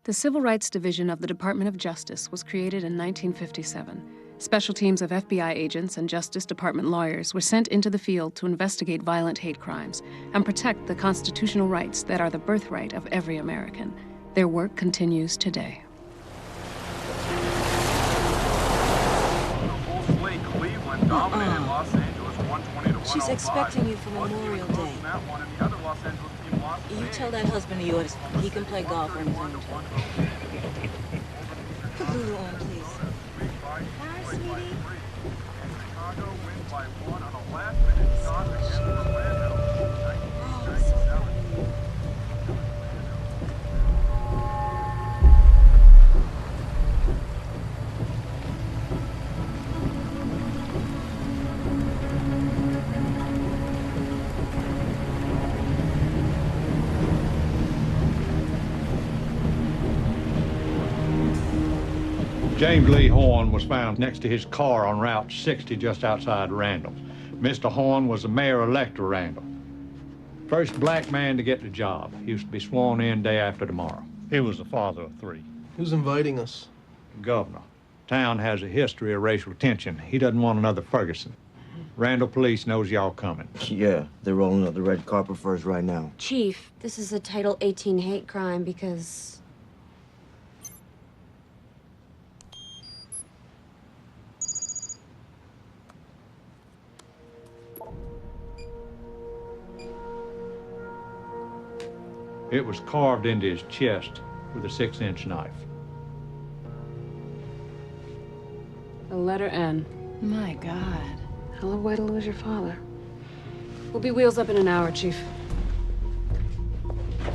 The Civil Rights Division of the Department of Justice was created in 1957. Special teams of FBI agents and Justice Department lawyers were sent into the field to investigate violent hate crimes and protect the constitutional rights that are the birthright of every American. Their work continues today. She's expecting you for Memorial Day. You tell that husband of yours he can play golf on his own time. Put Lulu on, please. Hi, sweetie. James Lee Horn was found next to his car on Route 60 just outside Randall. Mr. Horn was the mayor-elect of Randall. First black man to get the job. He was to be sworn in day after tomorrow. He was the father of 3. Who's inviting us? The governor. Town has a history of racial tension. He doesn't want another Ferguson. Randall police knows y'all coming. Yeah, they're rolling up the red carpet for us right now. Chief, this is a Title 18 hate crime because... It was carved into his chest with a 6-inch knife. The letter N. My God. Hell of a way to lose your father. We'll be wheels up in an hour, Chief.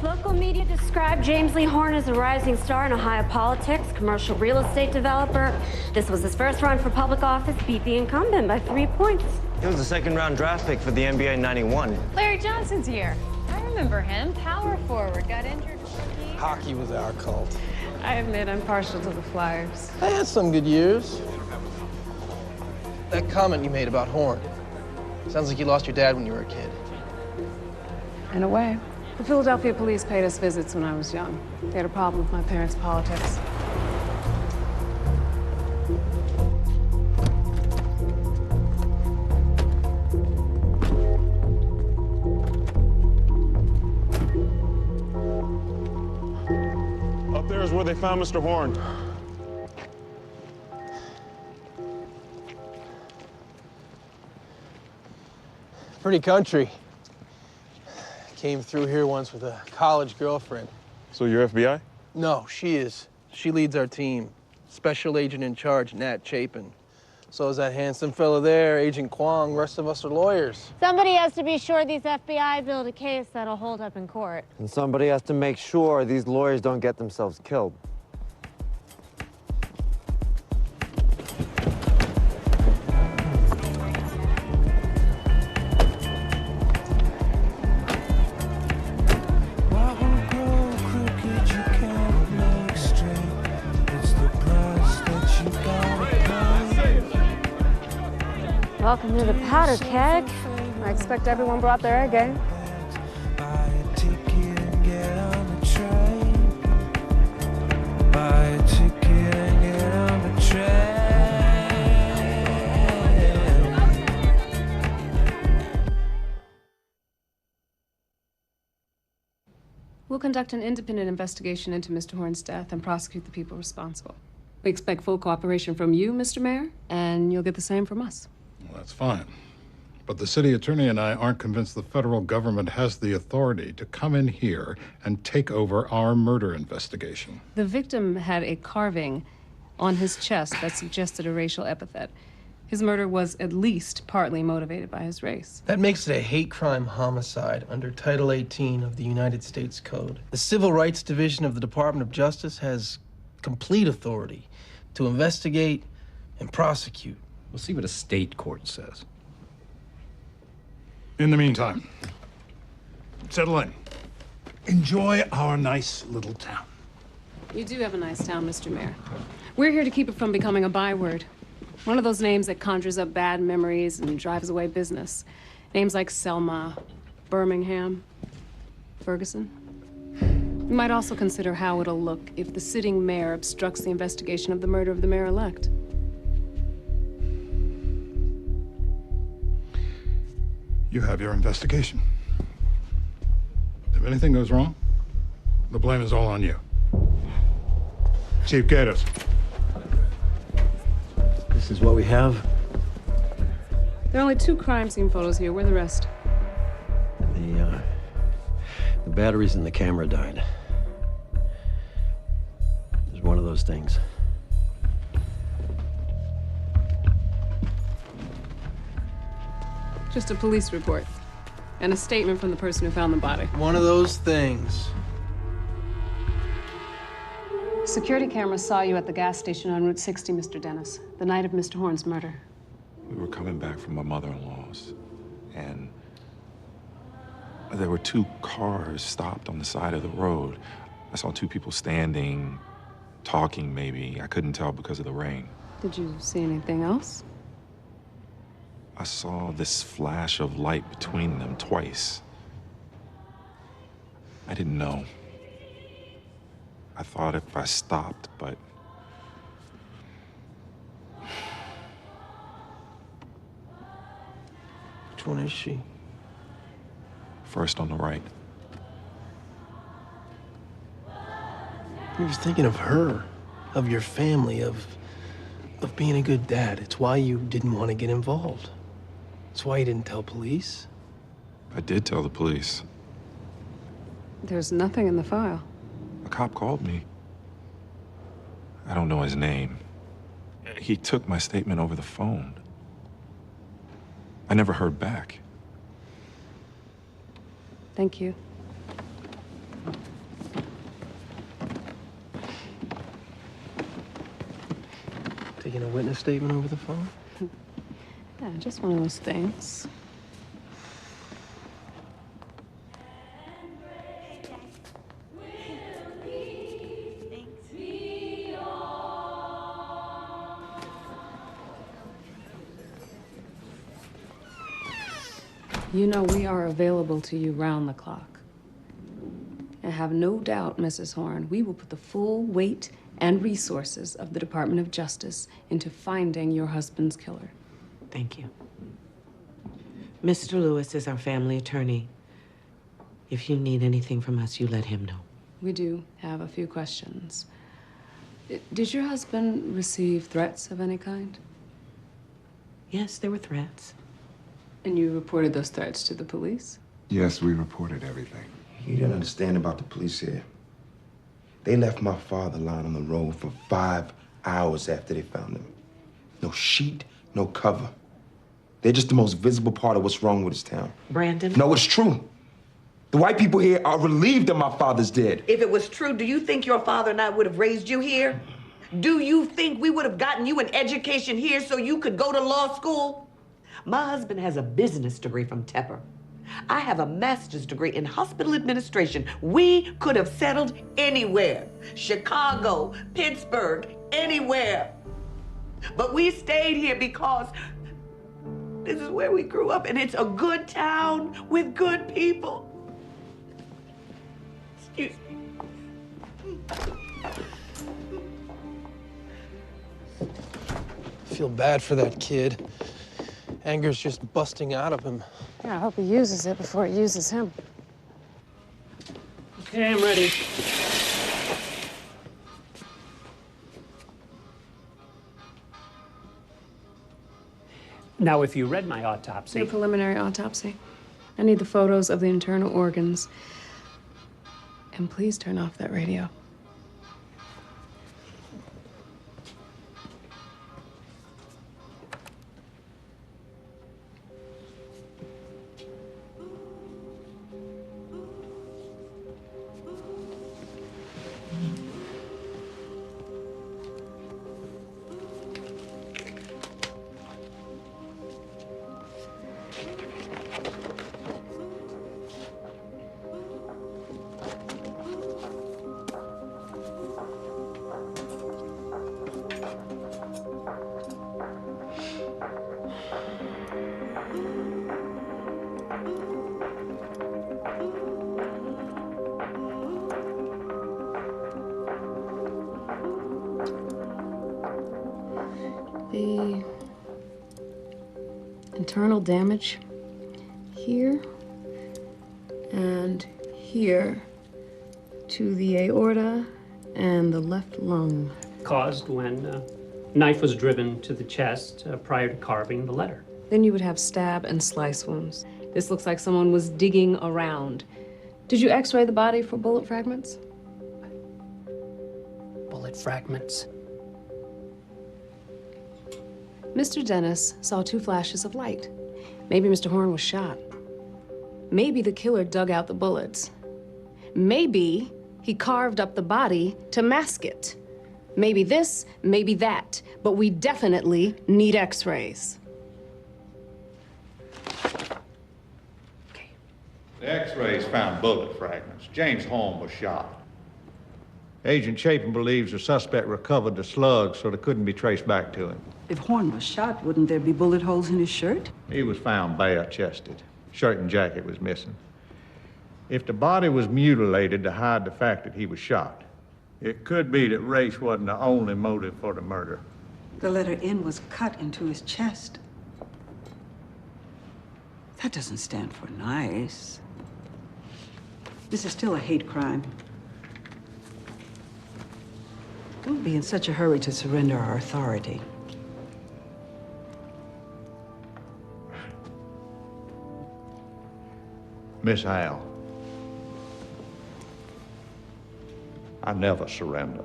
Local media described James Lee Horn as a rising star in Ohio politics, commercial real estate developer. This was his first run for public office, beat the incumbent by 3 points. He was the second-round draft pick for the NBA in '91. Larry Johnson's here. I remember him. Power forward. Got injured. Hockey was our cult. I admit I'm partial to the Flyers. I had some good years. That comment you made about Horn. Sounds like you lost your dad when you were a kid. In a way. The Philadelphia police paid us visits when I was young. They had a problem with my parents' politics. Up there is where they found Mr. Horn. Pretty country. Came through here once with a college girlfriend. So you're FBI? No, she is. She leads our team. Special agent in charge, Nat Chapin. So is that handsome fella there, Agent Kwong. Rest of us are lawyers. Somebody has to be sure these FBI build a case that'll hold up in court. And somebody has to make sure these lawyers don't get themselves killed. Welcome to the powder keg. I expect everyone brought their A game. We'll conduct an independent investigation into Mr. Horn's death and prosecute the people responsible. We expect full cooperation from you, Mr. Mayor, and you'll get the same from us. Well, that's fine. But the city attorney and I aren't convinced the federal government has the authority to come in here and take over our murder investigation. The victim had a carving on his chest that suggested a racial epithet. His murder was at least partly motivated by his race. That makes it a hate crime homicide under Title 18 of the United States Code. The Civil Rights Division of the Department of Justice has complete authority to investigate and prosecute. We'll see what a state court says. In the meantime, settle in. Enjoy our nice little town. You do have a nice town, Mr. Mayor. We're here to keep it from becoming a byword. One of those names that conjures up bad memories and drives away business. Names like Selma, Birmingham, Ferguson. You might also consider how it'll look if the sitting mayor obstructs the investigation of the murder of the mayor-elect. You have your investigation. If anything goes wrong, the blame is all on you. Chief Gatos. This is what we have. There are only 2 crime scene photos here. Where are the rest? The batteries in the camera died. It's one of those things. Just a police report. And a statement from the person who found the body. One of those things. Security cameras saw you at the gas station on Route 60, Mr. Dennis, the night of Mr. Horn's murder. We were coming back from my mother-in-law's, and there were 2 cars stopped on the side of the road. I saw 2 people standing, talking maybe. I couldn't tell because of the rain. Did you see anything else? I saw this flash of light between them twice. I didn't know. I thought if I stopped, but... Which one is she? First on the right. He was thinking of her, of your family, of being a good dad. It's why you didn't want to get involved. It's why you didn't tell police. I did tell the police. There's nothing in the file. A cop called me. I don't know his name. He took my statement over the phone. I never heard back. Thank you. Taking a witness statement over the phone? Yeah, just one of those things. You know we are available to you round the clock. And have no doubt, Mrs. Horn, we will put the full weight and resources of the Department of Justice into finding your husband's killer. Thank you. Mr. Lewis is our family attorney. If you need anything from us, you let him know. We do have a few questions. Did your husband receive threats of any kind? Yes, there were threats. And you reported those threats to the police? Yes, we reported everything. You didn't understand about the police here. They left my father lying on the road for 5 hours after they found him. No sheet, no cover. They're just the most visible part of what's wrong with this town. Brandon? No, it's true. The white people here are relieved that my father's dead. If it was true, do you think your father and I would have raised you here? Do you think we would have gotten you an education here so you could go to law school? My husband has a business degree from Tepper. I have a master's degree in hospital administration. We could have settled anywhere. Chicago, Pittsburgh, anywhere. But we stayed here because this is where we grew up, and it's a good town with good people. Excuse me. I feel bad for that kid. Anger's just busting out of him. Yeah, I hope he uses it before it uses him. Okay, I'm ready. Now, if you read my autopsy... Your preliminary autopsy. I need the photos of the internal organs. And please turn off that radio. internal damage here and here to the aorta and the left lung. Caused when a knife was driven to the chest prior to carving the letter. Then you would have stab and slice wounds. This looks like someone was digging around. Did you x-ray the body for bullet fragments? Bullet fragments. Mr. Dennis saw 2 flashes of light. Maybe Mr. Horn was shot. Maybe the killer dug out the bullets. Maybe he carved up the body to mask it. Maybe this, maybe that, but we definitely need x-rays. The x-rays found bullet fragments. James Horn was shot. Agent Chapin believes the suspect recovered the slugs so they couldn't be traced back to him. If Horn was shot, wouldn't there be bullet holes in his shirt? He was found bare-chested. Shirt and jacket was missing. If the body was mutilated to hide the fact that he was shot, it could be that race wasn't the only motive for the murder. The letter N was cut into his chest. That doesn't stand for nice. This is still a hate crime. Don't be in such a hurry to surrender our authority. Miss Howe, I never surrender.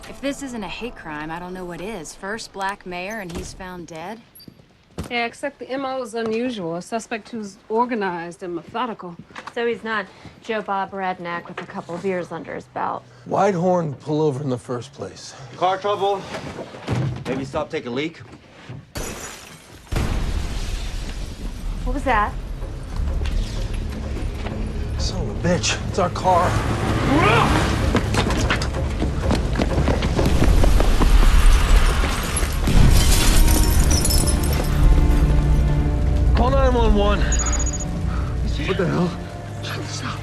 If this isn't a hate crime, I don't know what is. First black mayor and he's found dead? Yeah, except the MO is unusual. A suspect who's organized and methodical. So he's not Joe Bob Redneck with a couple of beers under his belt. Why'd Horn pull over in the first place? Car trouble? Maybe stop, take a leak? What was that? Son of a bitch, it's our car. Call 911. What the hell? Shut this up.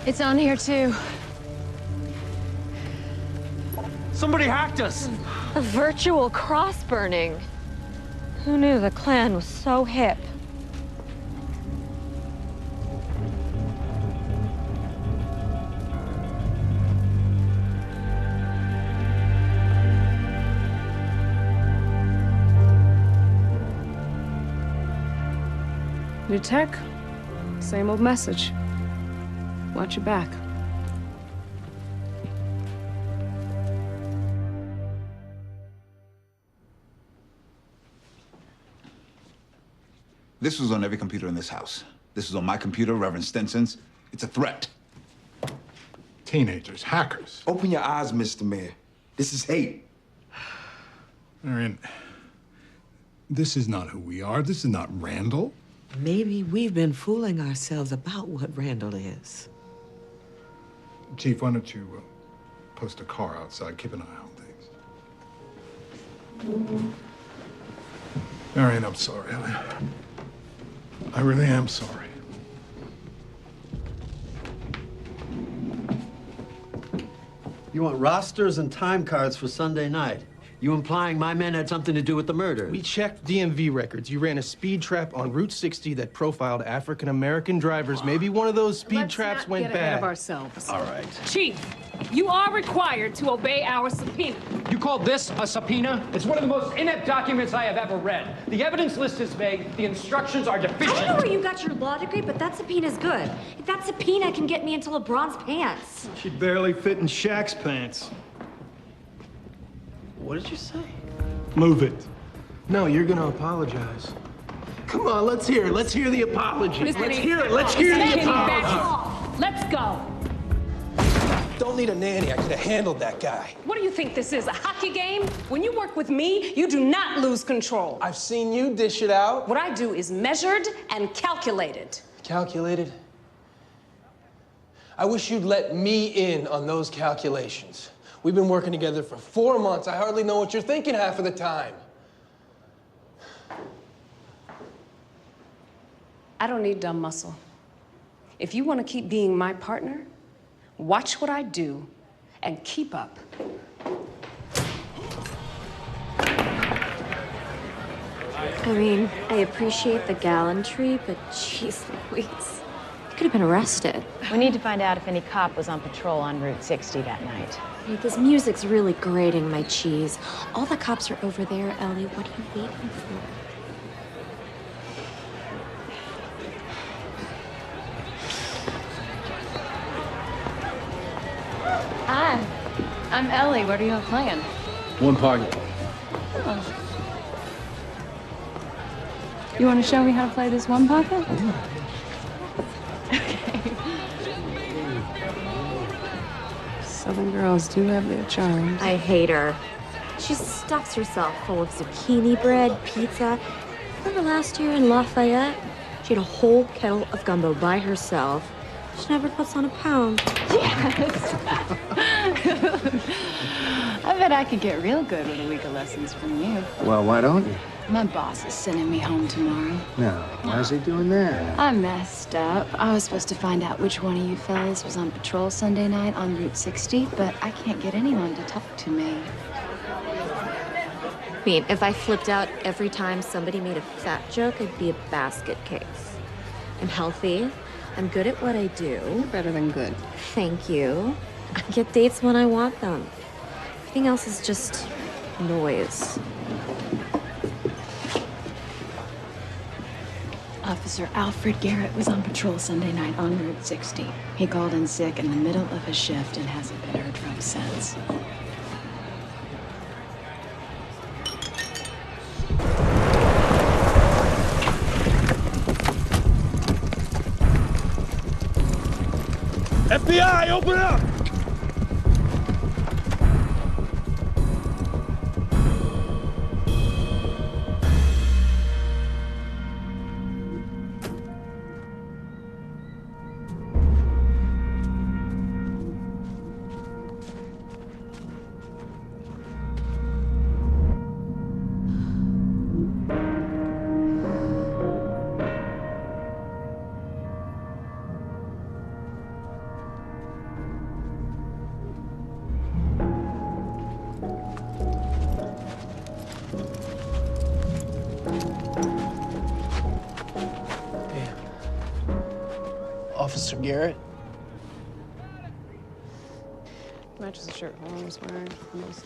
It's on here too. Somebody hacked us. A virtual cross burning. Who knew the Klan was so hip? New tech, same old message. Watch your back. This was on every computer in this house. This is on my computer, Reverend Stinson's. It's a threat. Teenagers, hackers. Open your eyes, Mr. Mayor. This is hate. Marion, this is not who we are. This is not Randall. Maybe we've been fooling ourselves about what Randall is. Chief, why don't you post a car outside? Keep an eye on things. Marion, I'm sorry. I really am sorry. You want rosters and time cards for Sunday night. You implying my men had something to do with the murder? We checked DMV records. You ran a speed trap on Route 60 that profiled African-American drivers. Maybe one of those speed traps went Let's not get bad. ahead of ourselves. All right. Chief, you are required to obey our subpoena. You call this a subpoena? It's one of the most inept documents I have ever read. The evidence list is vague. The instructions are deficient. I don't know where you got your law degree, but that subpoena's good. That subpoena can get me into LeBron's pants. She barely fit in Shaq's pants. What did you say? Move it. No, you're gonna apologize. Come on, let's hear it. Let's hear the apology. Mr. Let's Kenny, hear it. Let's hear Mr. the Kenny, back apology. off. Let's go. Don't need a nanny. I could have handled that guy. What do you think this is, a hockey game? When you work with me, you do not lose control. I've seen you dish it out. What I do is measured and calculated. Calculated? I wish you'd let me in on those calculations. We've been working together for 4 months. I hardly know what you're thinking half of the time. I don't need dumb muscle. If you want to keep being my partner, watch what I do and keep up. I mean, I appreciate the gallantry, but jeez Louise, you could have been arrested. We need to find out if any cop was on patrol on Route 60 that night. Hey, this music's really grating my cheese. All the cops are over there, Ellie. What are you waiting for? Hi, I'm Ellie. What are you playing? One pocket. Oh. You want to show me how to play this one pocket? Okay. Southern girls do have their charms. I hate her. She stuffs herself full of zucchini bread, pizza. Remember last year in Lafayette? She had a whole kettle of gumbo by herself. She never puts on a pound. Yes. I bet I could get real good with a week of lessons from you. Well, why don't you? My boss is sending me home tomorrow. No. Why is he doing that? I messed up. I was supposed to find out which one of you fellas was on patrol Sunday night on Route 60, but I can't get anyone to talk to me. I mean, if I flipped out every time somebody made a fat joke, I'd be a basket case. I'm healthy. I'm good at what I do. You're better than good. Thank you. I get dates when I want them. Everything else is just noise. Officer Alfred Garrett was on patrol Sunday night on Route 60. He called in sick in the middle of his shift and hasn't been heard from since. FBI, open up! Officer Garrett? Matches the shirt Horn was wearing. Nice.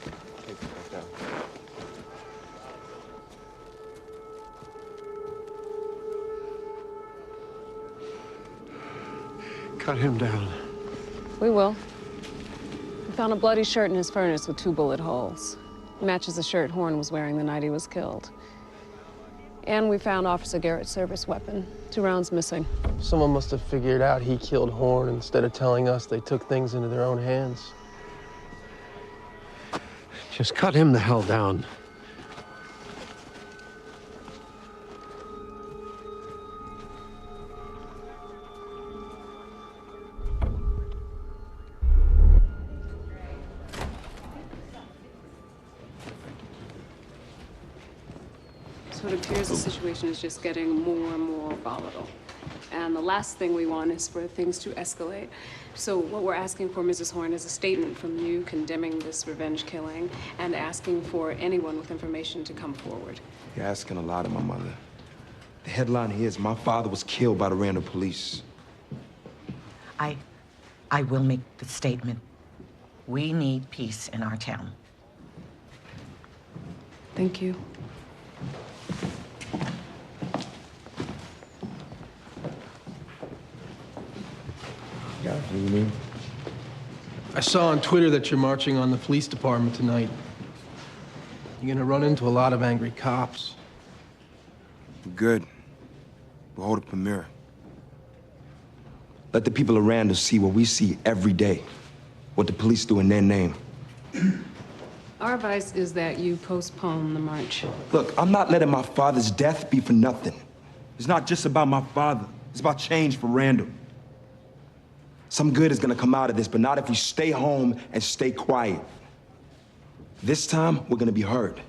Cut him down. We will. We found a bloody shirt in his furnace with 2 bullet holes. Matches the shirt Horn was wearing the night he was killed. And we found Officer Garrett's service weapon. 2 rounds missing. Someone must have figured out he killed Horn. Instead of telling us, they took things into their own hands. Just cut him the hell down. So it appears the situation is just getting more and more volatile. And the last thing we want is for things to escalate. So what we're asking for, Mrs. Horn, is a statement from you condemning this revenge killing and asking for anyone with information to come forward. You're asking a lot of my mother. The headline here is, my father was killed by the random police. I will make the statement. We need peace in our town. Thank you. Yeah, what do you mean? I saw on Twitter that you're marching on the police department tonight. You're gonna run into a lot of angry cops. Good. We'll hold up a mirror. Let the people around us see what we see every day. What the police do in their name. Our advice is that you postpone the march. Look, I'm not letting my father's death be for nothing. It's not just about my father. It's about change for Randall. Some good is gonna come out of this, but not if we stay home and stay quiet. This time, we're gonna be heard.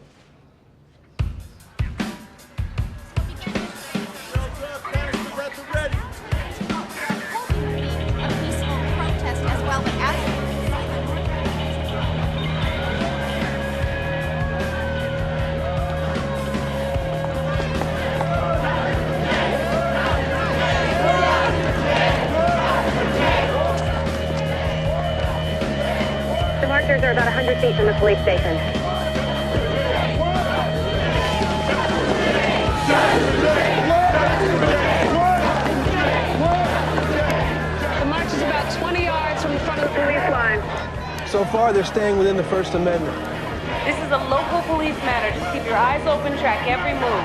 100 feet from the police station. The march is about 20 yards from the front of the police line. So far, they're staying within the First Amendment. This is a local police matter. Just keep your eyes open, track every move.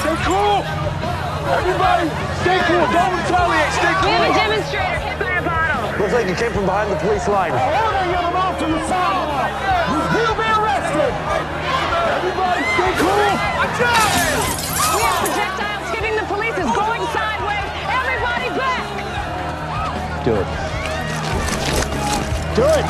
Stay cool! Everybody, stay cool! Don't retaliate! Stay cool! We have a demonstrator hit by a bottle. Looks like he came from behind the police line. Order get him off to the side! He'll be arrested! Everybody, stay cool! Watch out! We have projectiles hitting the police. It's going sideways. Everybody back! Do it. Do it!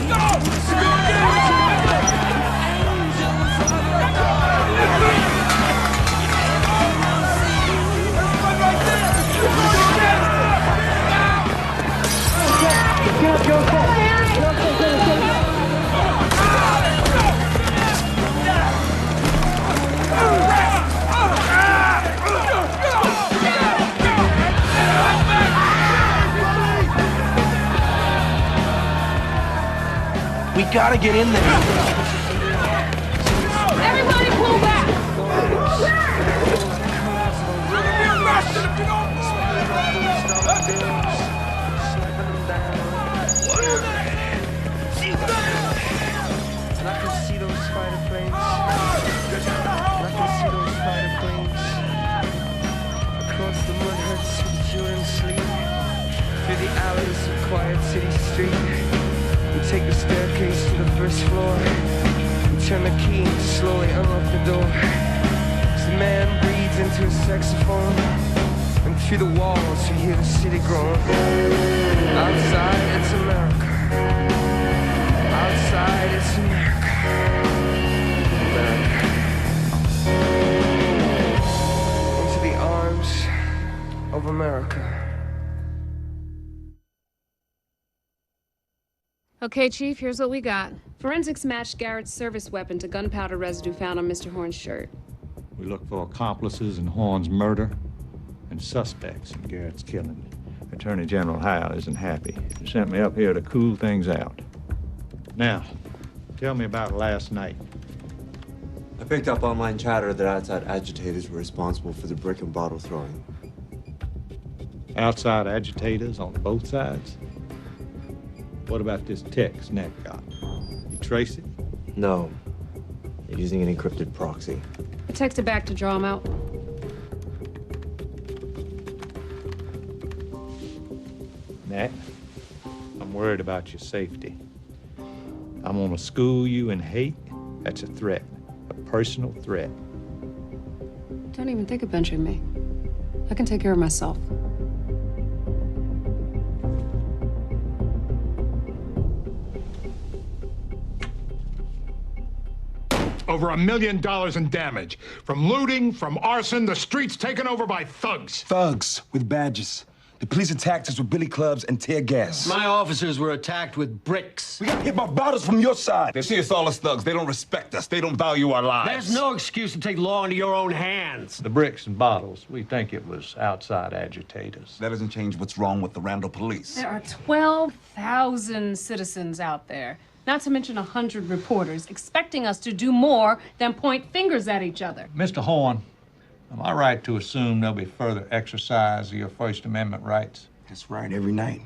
No! We gotta get in there. Everybody pull back! I can see those spider planes. I can see those spider planes. Across the mud huts with children sleep. Through the alleys of quiet city street. We take the staircase to the first floor. We turn the key and slowly unlock the door. As the man breathes into his saxophone. And through the walls you hear the city groan. Outside it's America. Outside it's America. America. Into the arms of America. Okay, Chief, here's what we got. Forensics matched Garrett's service weapon to gunpowder residue found on Mr. Horn's shirt. We look for accomplices in Horn's murder and suspects in Garrett's killing. Attorney General Howe isn't happy. He sent me up here to cool things out. Now, tell me about last night. I picked up online chatter that outside agitators were responsible for the brick and bottle throwing. Outside agitators on both sides? What about this text Nat got? You trace it? No. They're using an encrypted proxy. I texted back to draw him out. Nat, I'm worried about your safety. I'm gonna school you in hate. That's a threat, a personal threat. Don't even think of benching me. I can take care of myself. Over $1 million in damage. From looting, from arson, the streets taken over by thugs. Thugs with badges. The police attacked us with billy clubs and tear gas. My officers were attacked with bricks. We got hit by bottles from your side. They see us all as thugs. They don't respect us. They don't value our lives. There's no excuse to take law into your own hands. The bricks and bottles, we think it was outside agitators. That doesn't change what's wrong with the Randall police. There are 12,000 citizens out there, not to mention 100 reporters, expecting us to do more than point fingers at each other. Mr. Horn, am I right to assume there'll be further exercise of your First Amendment rights? That's right, every night.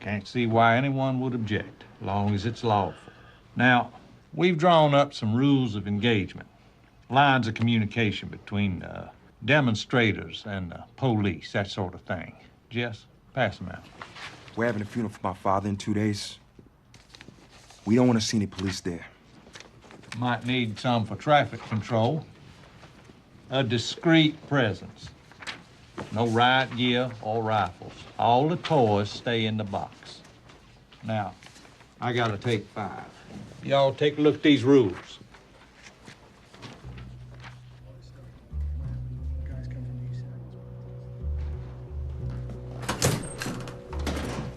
Can't see why anyone would object, as long as it's lawful. Now, we've drawn up some rules of engagement, lines of communication between demonstrators and police, that sort of thing. Jess, pass them out. We're having a funeral for my father in 2 days. We don't want to see any police there. Might need some for traffic control. A discreet presence. No riot gear or rifles. All the toys stay in the box. Now, I gotta take 5. Y'all take a look at these rules.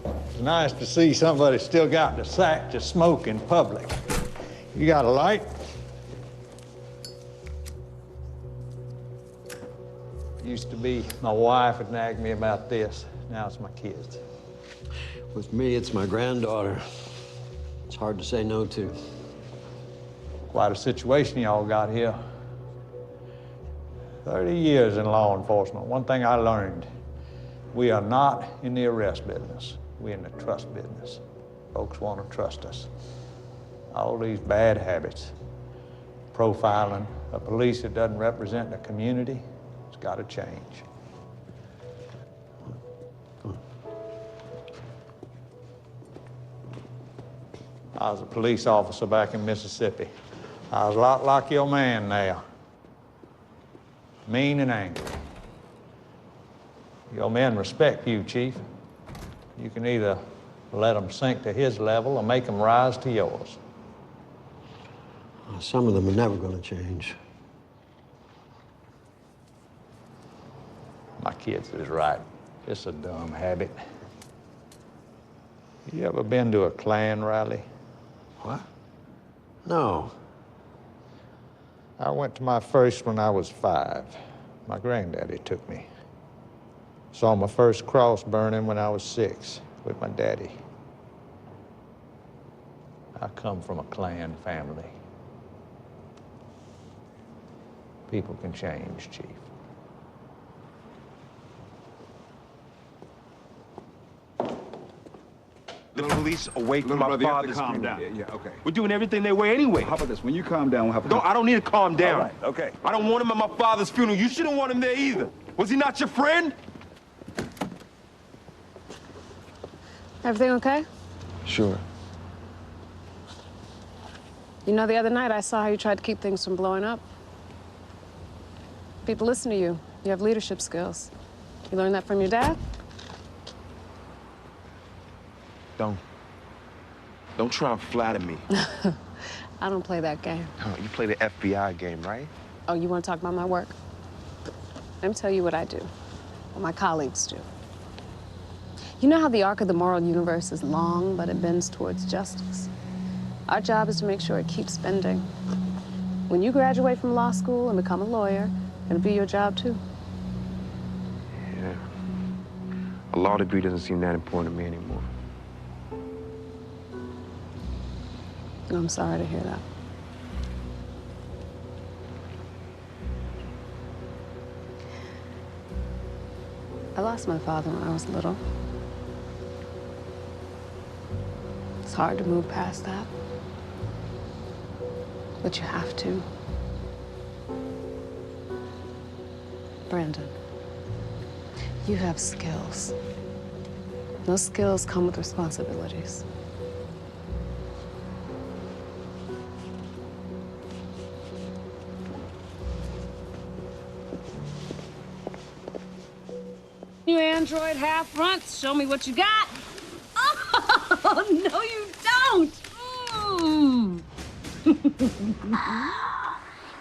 It's nice to see somebody still got the sack to smoke in public. You got a light? Used to be my wife would nag me about this. Now it's my kids. With me, it's my granddaughter. It's hard to say no to. Quite a situation y'all got here. 30 years in law enforcement. One thing I learned, we are not in the arrest business. We're in the trust business. Folks want to trust us. All these bad habits, profiling, a police that doesn't represent the community, it's got to change. I was a police officer back in Mississippi. I was a lot like your man now. Mean and angry. Your men respect you, Chief. You can either let them sink to his level or make them rise to yours. Some of them are never going to change. My kids is right. It's a dumb habit. You ever been to a Klan rally? What? No. I went to my first when I was 5. My granddaddy took me. Saw my first cross burning when I was 6 with my daddy. I come from a Klan family. People can change, Chief. The police awake from my brother, father's calm funeral. down. Yeah, okay. We're doing everything their way anyway. How about this? When you calm down, we'll have a No, I don't need to calm down. All right, okay. I don't want him at my father's funeral. You shouldn't want him there either. Was he not your friend? Everything okay? Sure. You know, the other night I saw how you tried to keep things from blowing up. People listen to you. You have leadership skills. You learned that from your dad? Don't try and flatter me. I don't play that game. Oh, you play the FBI game, right? Oh, you want to talk about my work? Let me tell you what I do, what my colleagues do. You know how the arc of the moral universe is long, but it bends towards justice? Our job is to make sure it keeps bending. When you graduate from law school and become a lawyer, it'll be your job too. Yeah. A law degree doesn't seem that important to me anymore. I'm sorry to hear that. I lost my father when I was little. It's hard to move past that. But you have to. Brandon, you have skills. Those skills come with responsibilities. You android half fronts, show me what you got. Oh, no, you don't.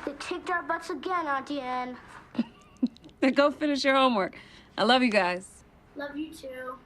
They kicked our butts again, Auntie Anne. Then go finish your homework. I love you guys. Love you too.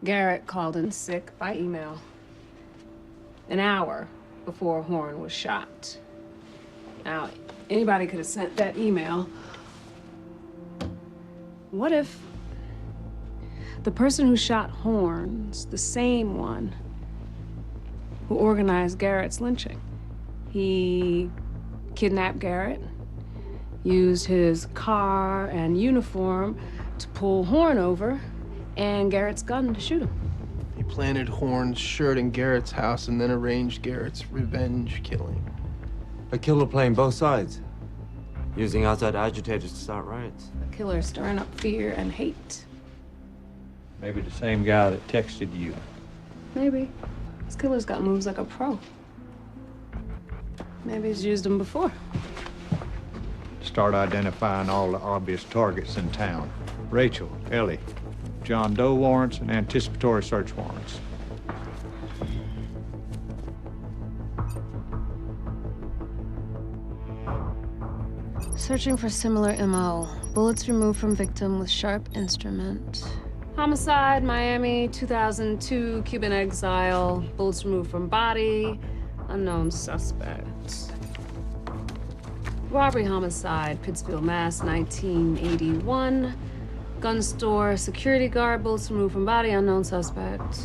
Garrett called in sick by email an hour before Horn was shot. Now, anybody could have sent that email. What if the person who shot Horn's the same one who organized Garrett's lynching? He kidnapped Garrett, used his car and uniform to pull Horn over, and Garrett's gun to shoot him. He planted Horn's shirt in Garrett's house and then arranged Garrett's revenge killing. A killer playing both sides, using outside agitators to start riots. A killer stirring up fear and hate. Maybe the same guy that texted you. Maybe. This killer's got moves like a pro. Maybe he's used them before. Start identifying all the obvious targets in town. Rachel, Ellie, John Doe warrants and anticipatory search warrants. Searching for similar MO. Bullets removed from victim with sharp instrument. Homicide, Miami, 2002, Cuban exile. Bullets removed from body. Unknown suspect. Robbery homicide, Pittsfield, Mass, 1981. Gun store, security guard, bullets removed from body, unknown suspect.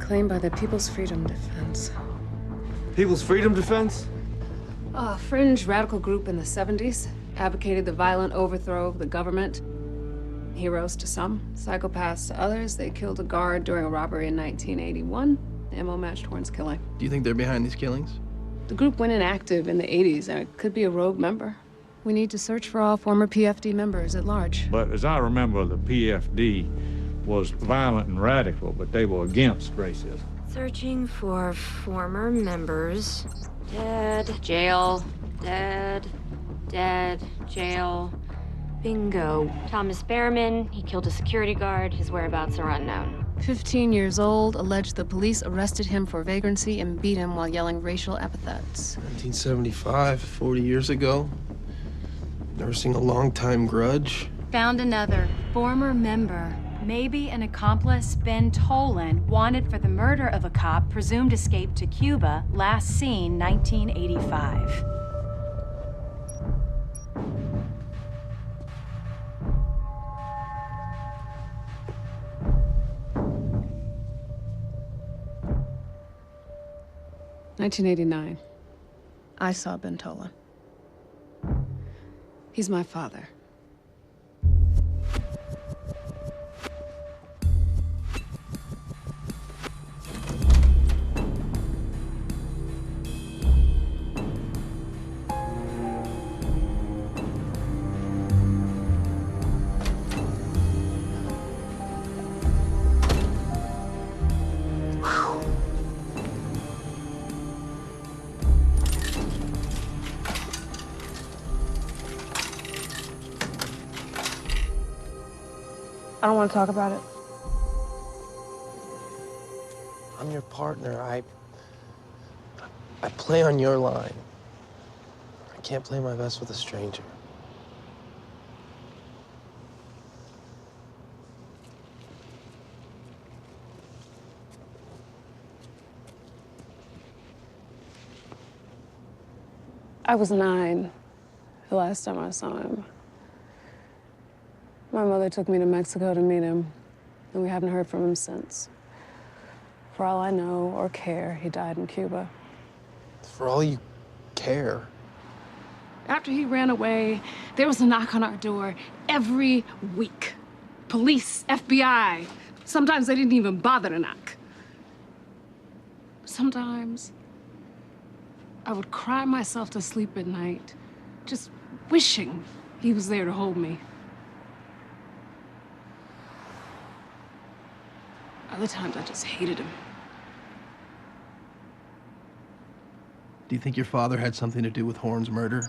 Claimed by the People's Freedom Defense. People's Freedom Defense? A fringe radical group in the 70s. Advocated the violent overthrow of the government. Heroes to some, psychopaths to others. They killed a guard during a robbery in 1981. Ammo matched Horn's killing. Do you think they're behind these killings? The group went inactive in the 80s, and it could be a rogue member. We need to search for all former PFD members at large. But as I remember, the PFD was violent and radical, but they were against racism. Searching for former members. Dead, jail, dead, dead, jail. Bingo. Thomas Behrman, he killed a security guard. His whereabouts are unknown. 15 years old, alleged the police arrested him for vagrancy and beat him while yelling racial epithets. 1975, 40 years ago. Nursing a long-time grudge. Found another former member. Maybe an accomplice, Ben Tolan, wanted for the murder of a cop presumed escaped to Cuba, last seen 1985. "1989. I saw Ben Tolan. He's my father. I don't want to talk about it. I'm your partner. I play on your line. I can't play my best with a stranger. I was 9 the last time I saw him. My mother took me to Mexico to meet him, and we haven't heard from him since. For all I know or care, he died in Cuba. For all you care. After he ran away, there was a knock on our door every week. Police, FBI. Sometimes they didn't even bother to knock. Sometimes I would cry myself to sleep at night, just wishing he was there to hold me. Other times I just hated him. Do you think your father had something to do with Horn's murder?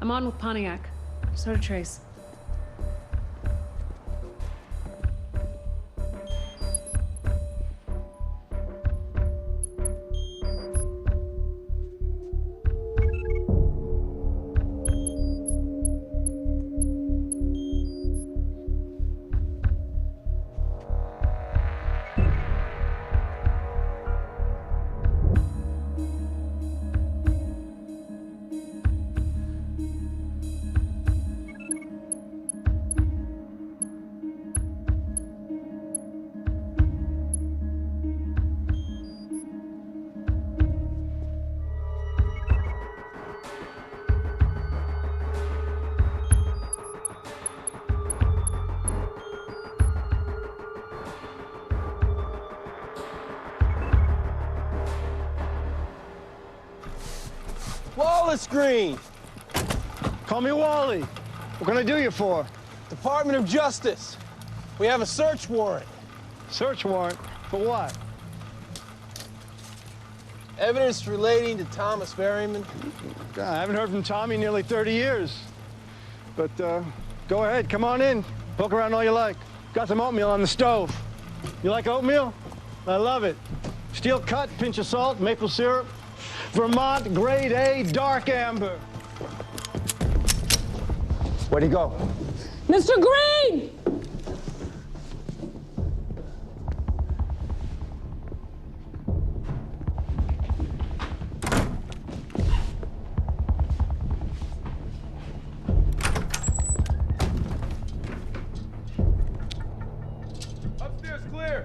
I'm on with Pontiac. So to Trace. Wallace Green. Call me Wally. What can I do you for? Department of Justice. We have a search warrant. Search warrant? For what? Evidence relating to Thomas Berryman. God, I haven't heard from Tommy in nearly 30 years. But go ahead, come on in. Poke around all you like. Got some oatmeal on the stove. You like oatmeal? I love it. Steel cut, pinch of salt, maple syrup. Vermont grade A dark amber. Where'd he go? Mr. Green! Upstairs clear.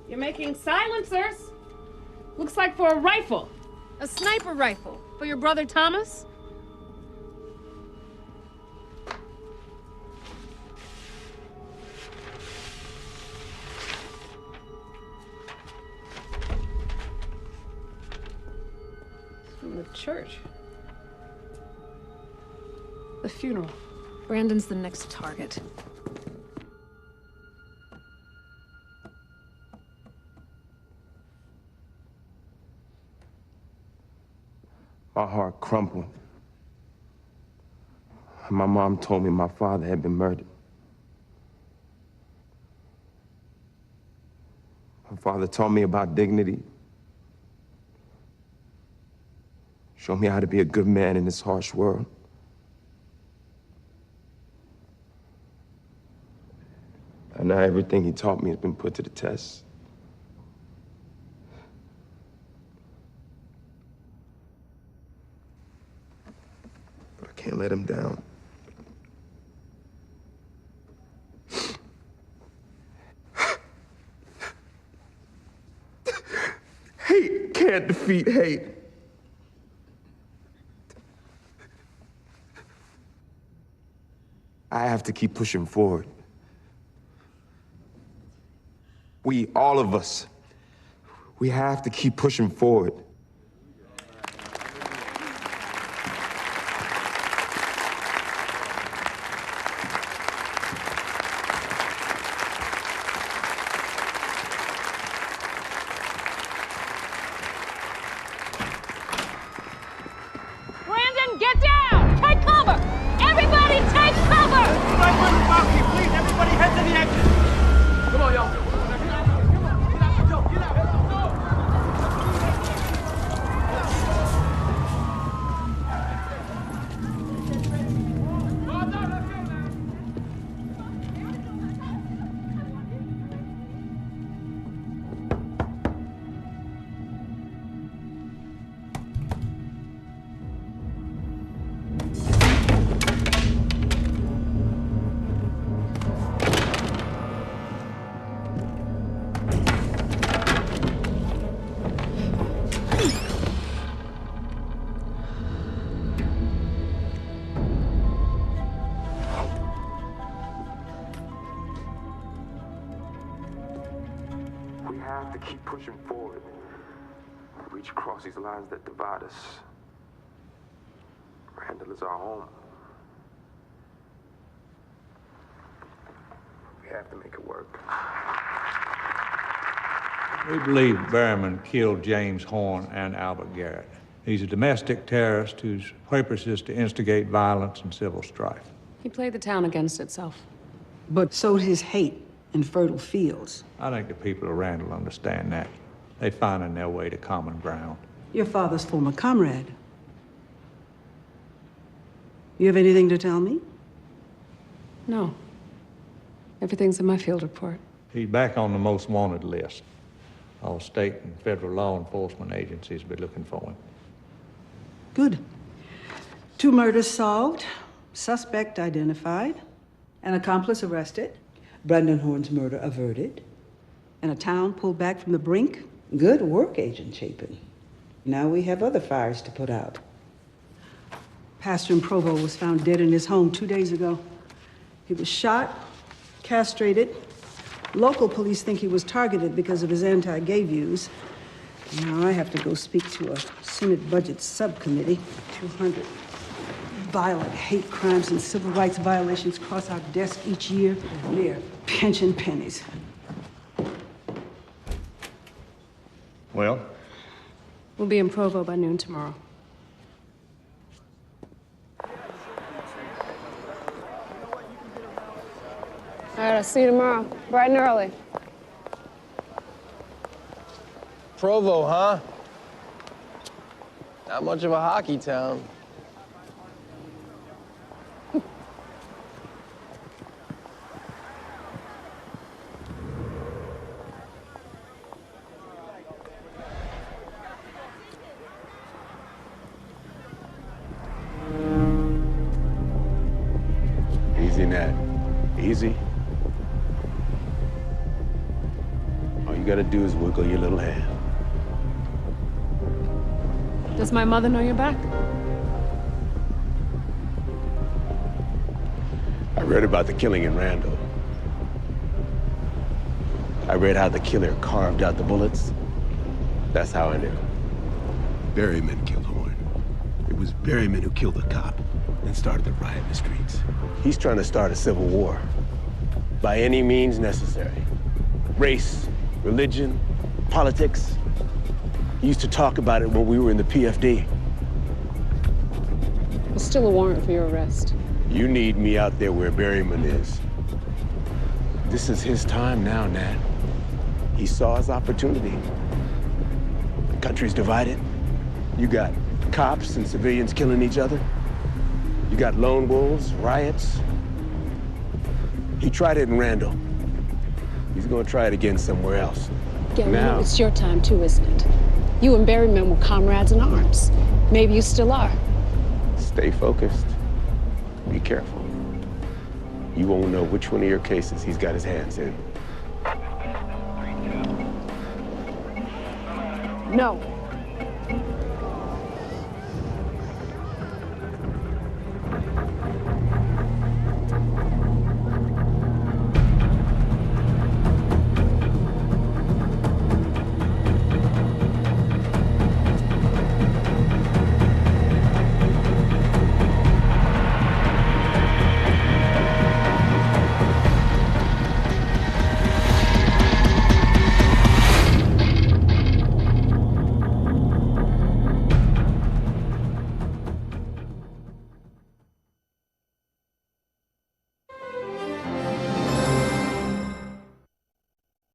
You're making silencers. Looks like for a rifle. A sniper rifle. For your brother Thomas? It's from the church. The funeral. Brandon's the next target. My heart crumpled. My mom told me my father had been murdered. My father taught me about dignity. Showed me how to be a good man in this harsh world. And now everything he taught me has been put to the test. But I can't let him down. Hate can't defeat hate. I have to keep pushing forward. We, all of us, we have to keep pushing forward. Brandon, get down! Take cover! Everybody take cover! Please, everybody head to the exit! Come on, y'all. We have to keep pushing forward. Reach across these lines that divide us. Randall is our home. We have to make it work. We believe Berryman killed James Horn and Albert Garrett. He's a domestic terrorist whose purpose is to instigate violence and civil strife. He played the town against itself. But sowed his hate in fertile fields. I think the people of Randall understand that. They're finding their way to common ground. Your father's former comrade. You have anything to tell me? No. Everything's in my field report. He's back on the most wanted list. All state and federal law enforcement agencies be looking for him. Good. 2 murders solved, suspect identified, an accomplice arrested, Brendan Horn's murder averted. and a town pulled back from the brink. Good work, Agent Chapin. Now we have other fires to put out. Pastor in Provo was found dead in his home 2 days ago. He was shot, castrated. Local police think he was targeted because of his anti-gay views. Now I have to go speak to a Senate Budget Subcommittee. 200 violent hate crimes and civil rights violations cross our desk each year. Mere pension pennies. Well? We'll be in Provo by noon tomorrow. All right, I'll see you tomorrow, bright and early. Provo, huh? Not much of a hockey town. Easy, Nat. Easy. All you gotta do is wiggle your little hand. Does my mother know you're back? I read about the killing in Randall. I read how the killer carved out the bullets. That's how I knew. Berryman killed Horn. It was Berryman who killed the cop and started the riot in the streets. He's trying to start a civil war by any means necessary. Race, religion, politics. He used to talk about it when we were in the PFD. There's still a warrant for your arrest. You need me out there where Berryman is. This is his time now, Nat. He saw his opportunity. The country's divided. You got cops and civilians killing each other. You got lone wolves, riots. He tried it in Randall. He's gonna try it again somewhere else. Gary, Now. it's your time too, isn't it? You and Berryman were comrades in arms. Maybe you still are. Stay focused. Be careful. You won't know which one of your cases he's got his hands in. No.